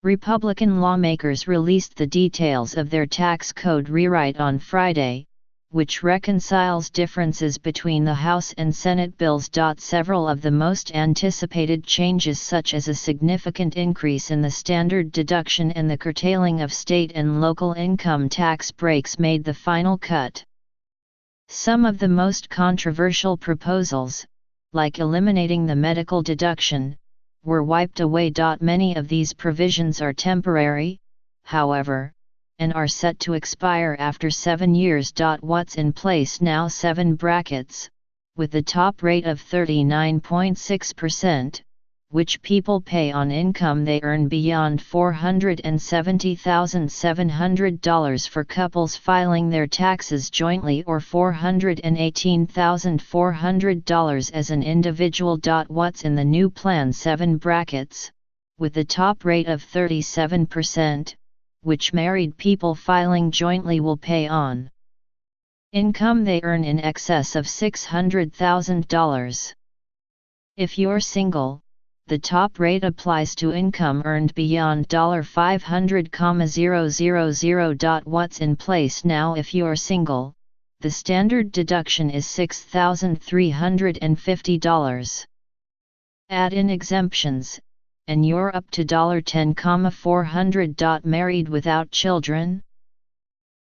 Republican lawmakers released the details of their tax code rewrite on Friday, which reconciles differences between the House and Senate bills. Several of the most anticipated changes, such as a significant increase in the standard deduction and the curtailing of state and local income tax breaks, made the final cut. Some of the most controversial proposals, like eliminating the medical deduction, were wiped away. Many of these provisions are temporary, however, and are set to expire after 7 years. What's in place now? 7 brackets, with the top rate of 39.6%, which people pay on income they earn beyond $470,700 for couples filing their taxes jointly, or $418,400 as an individual. What's in the new plan? 7 brackets, with the top rate of 37%, which married people filing jointly will pay on income they earn in excess of $600,000. If you're single, the top rate applies to income earned beyond $500,000. What's in place now? If you're single, the standard deduction is $6,350. Add in exemptions, and you're up to $10,400. Married without children?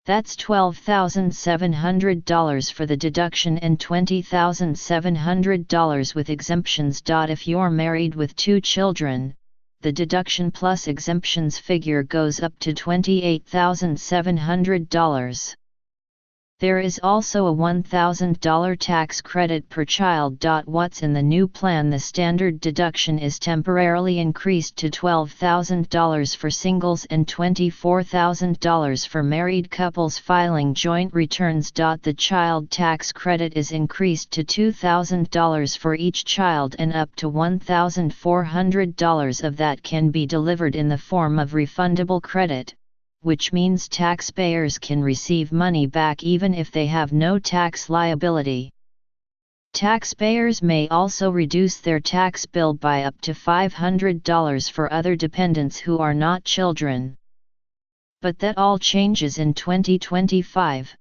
That's $12,700 for the deduction and $20,700 with exemptions. If you're married with 2 children, the deduction plus exemptions figure goes up to $28,700. There is also a $1,000 tax credit per child. What's in the new plan? The standard deduction is temporarily increased to $12,000 for singles and $24,000 for married couples filing joint returns. The child tax credit is increased to $2,000 for each child, and up to $1,400 of that can be delivered in the form of refundable credit, which means taxpayers can receive money back even if they have no tax liability. Taxpayers may also reduce their tax bill by up to $500 for other dependents who are not children. But that all changes in 2025,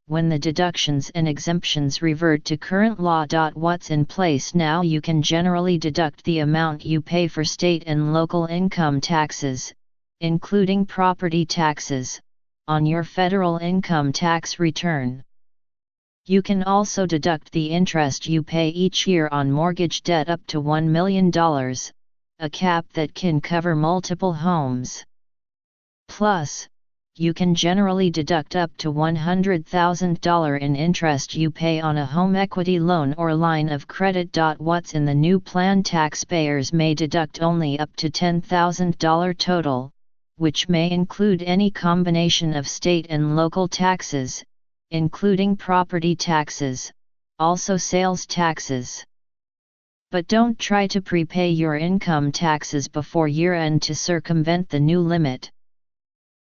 when the deductions and exemptions revert to current law. What's in place now? You can generally deduct the amount you pay for state and local income taxes, including property taxes, on your federal income tax return. You can also deduct the interest you pay each year on mortgage debt up to $1 million, a cap that can cover multiple homes. Plus, you can generally deduct up to $100,000 in interest you pay on a home equity loan or line of credit. What's in the new plan? Taxpayers may deduct only up to $10,000 total, which may include any combination of state and local taxes, including property taxes, also sales taxes. But don't try to prepay your income taxes before year-end to circumvent the new limit.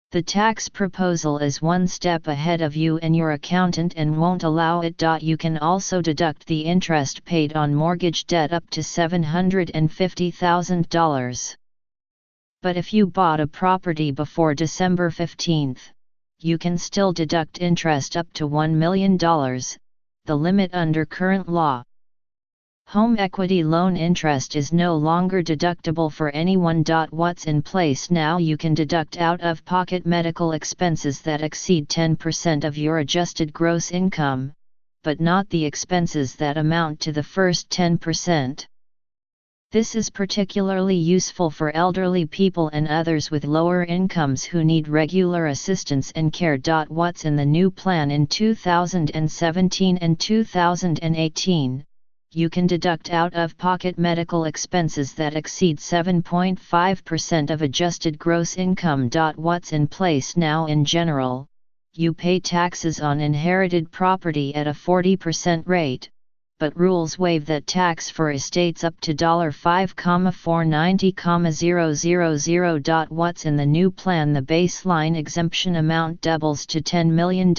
The tax proposal is one step ahead of you and your accountant and won't allow it. You can also deduct the interest paid on mortgage debt up to $750,000. But if you bought a property before December 15, you can still deduct interest up to $1 million, the limit under current law. Home equity loan interest is no longer deductible for anyone. What's in place now? You can deduct out-of-pocket medical expenses that exceed 10% of your adjusted gross income, but not the expenses that amount to the first 10%. This is particularly useful for elderly people and others with lower incomes who need regular assistance and care. What's in the new plan? In 2017 and 2018, you can deduct out-of-pocket medical expenses that exceed 7.5% of adjusted gross income. What's in place now? In general, you pay taxes on inherited property at a 40% rate, but rules waive that tax for estates up to $5,490,000. What's in the new plan? The baseline exemption amount doubles to $10 million.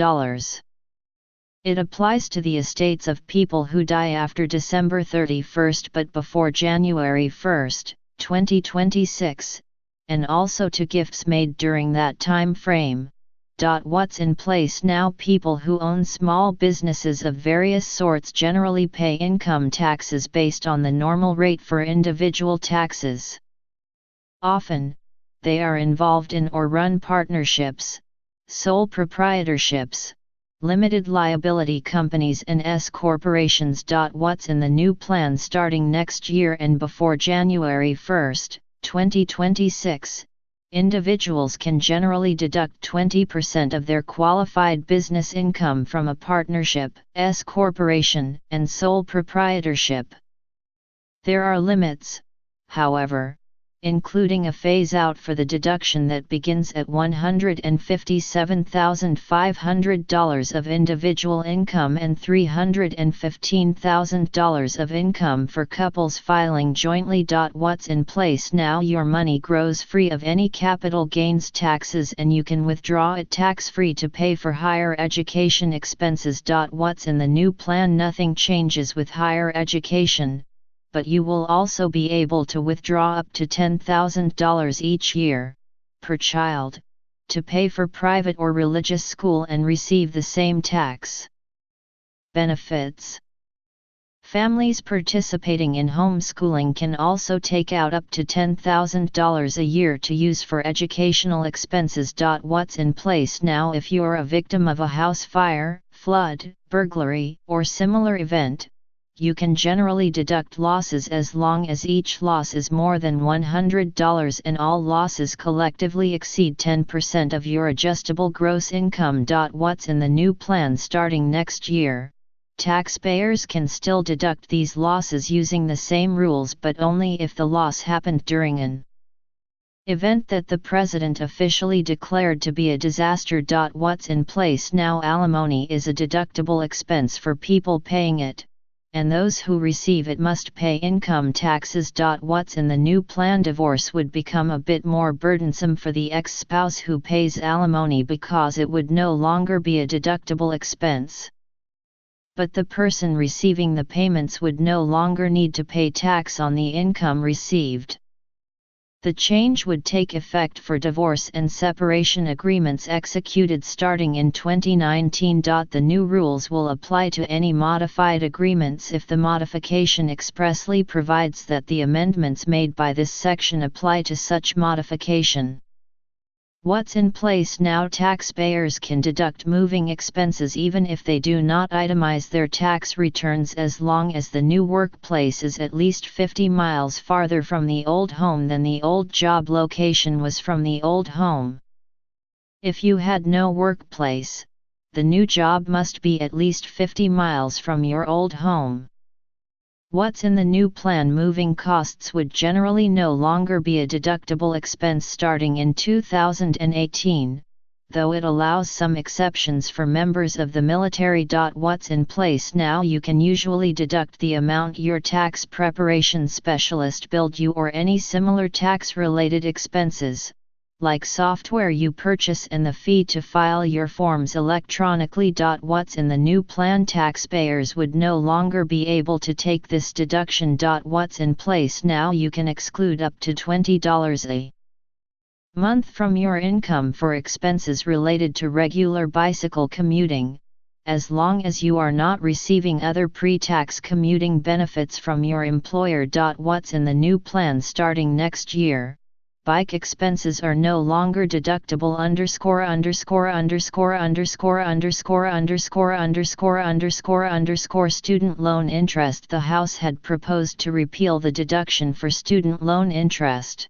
It applies to the estates of people who die after December 31 but before January 1, 2026, and also to gifts made during that time frame. What's in place now? People who own small businesses of various sorts generally pay income taxes based on the normal rate for individual taxes. Often, they are involved in or run partnerships, sole proprietorships, limited liability companies and S corporations. What's in the new plan starting next year and before January 1, 2026, individuals can generally deduct 20% of their qualified business income from a partnership, S corporation, and sole proprietorship. There are limits, however, including a phase-out for the deduction that begins at $157,500 of individual income and $315,000 of income for couples filing jointly. What's in place now? Your money grows free of any capital gains taxes and you can withdraw it tax-free to pay for higher education expenses. What's in the new plan? Nothing changes with higher education, but you will also be able to withdraw up to $10,000 each year, per child, to pay for private or religious school and receive the same tax benefits. Families participating in homeschooling can also take out up to $10,000 a year to use for educational expenses. What's in place now? If you're a victim of a house fire, flood, burglary, or similar event, you can generally deduct losses as long as each loss is more than $100 and all losses collectively exceed 10% of your adjustable gross income. What's in the new plan starting next year? Taxpayers can still deduct these losses using the same rules, but only if the loss happened during an event that the President officially declared to be a disaster. What's in place now? Alimony is a deductible expense for people paying it, and those who receive it must pay income taxes. What's in the new plan? Divorce would become a bit more burdensome for the ex-spouse who pays alimony because it would no longer be a deductible expense. But the person receiving the payments would no longer need to pay tax on the income received. The change would take effect for divorce and separation agreements executed starting in 2019. The new rules will apply to any modified agreements if the modification expressly provides that the amendments made by this section apply to such modification. What's in place now? Taxpayers can deduct moving expenses even if they do not itemize their tax returns as long as the new workplace is at least 50 miles farther from the old home than the old job location was from the old home. If you had no workplace, the new job must be at least 50 miles from your old home. What's in the new plan? Moving costs would generally no longer be a deductible expense starting in 2018, though it allows some exceptions for members of the military. What's in place now? You can usually deduct the amount your tax preparation specialist billed you or any similar tax-related expenses, like software you purchase and the fee to file your forms electronically. What's in the new plan? Taxpayers would no longer be able to take this deduction. What's in place now? You can exclude up to $20 a month from your income for expenses related to regular bicycle commuting, as long as you are not receiving other pre-tax commuting benefits from your employer. What's in the new plan starting next year? Bike expenses are no longer deductible. Student loan interest. The House had proposed to repeal the deduction for student loan interest,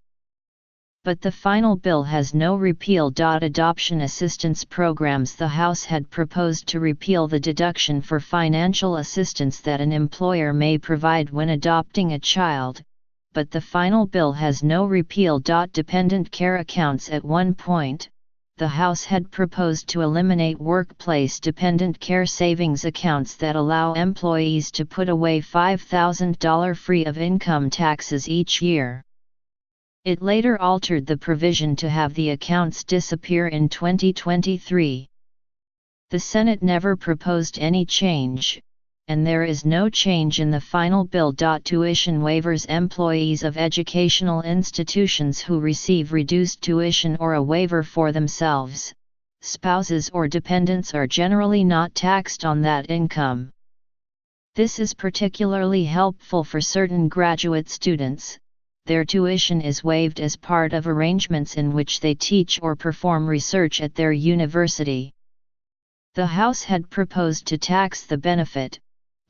but the final bill has no repeal. Adoption assistance programs. The House had proposed to repeal the deduction for financial assistance that an employer may provide when adopting a child, but the final bill has no repeal. Dependent care accounts. At one point, the House had proposed to eliminate workplace dependent care savings accounts that allow employees to put away $5,000 free of income taxes each year. It later altered the provision to have the accounts disappear in 2023. The Senate never proposed any change, and there is no change in the final bill. Tuition waivers. Employees of educational institutions who receive reduced tuition or a waiver for themselves, spouses or dependents are generally not taxed on that income. This is particularly helpful for certain graduate students. Their tuition is waived as part of arrangements in which they teach or perform research at their university. The House had proposed to tax the benefit,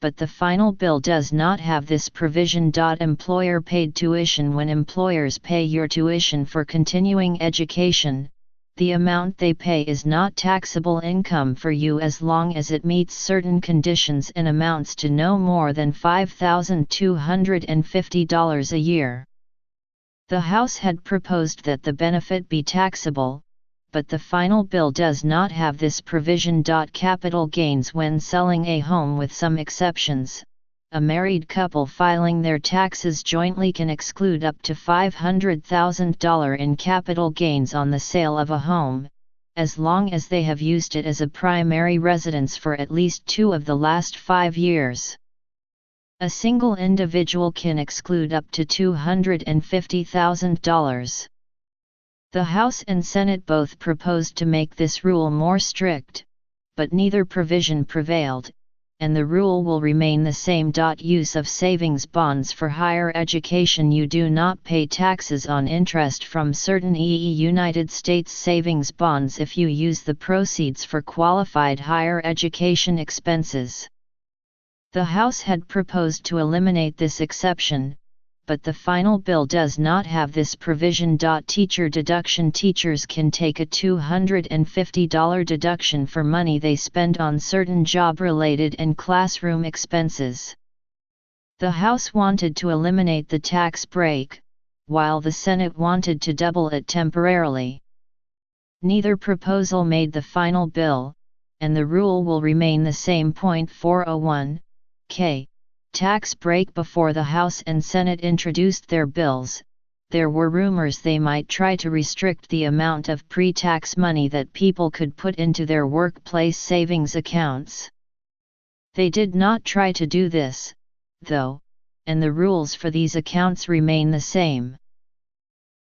but the final bill does not have this provision. Employer-paid tuition. When employers pay your tuition for continuing education, the amount they pay is not taxable income for you as long as it meets certain conditions and amounts to no more than $5,250 a year. The House had proposed that the benefit be taxable, but the final bill does not have this provision. Capital gains. When selling a home, with some exceptions, a married couple filing their taxes jointly can exclude up to $500,000 in capital gains on the sale of a home, as long as they have used it as a primary residence for at least 2 of the last 5 years. A single individual can exclude up to $250,000. The House and Senate both proposed to make this rule more strict, but neither provision prevailed, and the rule will remain the same. Use of savings bonds for higher education. You do not pay taxes on interest from certain United States savings bonds if you use the proceeds for qualified higher education expenses. The House had proposed to eliminate this exception, but the final bill does not have this provision. Teacher deduction. Teachers can take a $250 deduction for money they spend on certain job-related and classroom expenses. The House wanted to eliminate the tax break, while the Senate wanted to double it temporarily. Neither proposal made the final bill, and the rule will remain the same. 401 K. Tax break. Before the House and Senate introduced their bills, there were rumors they might try to restrict the amount of pre-tax money that people could put into their workplace savings accounts. They did not try to do this, though, and the rules for these accounts remain the same.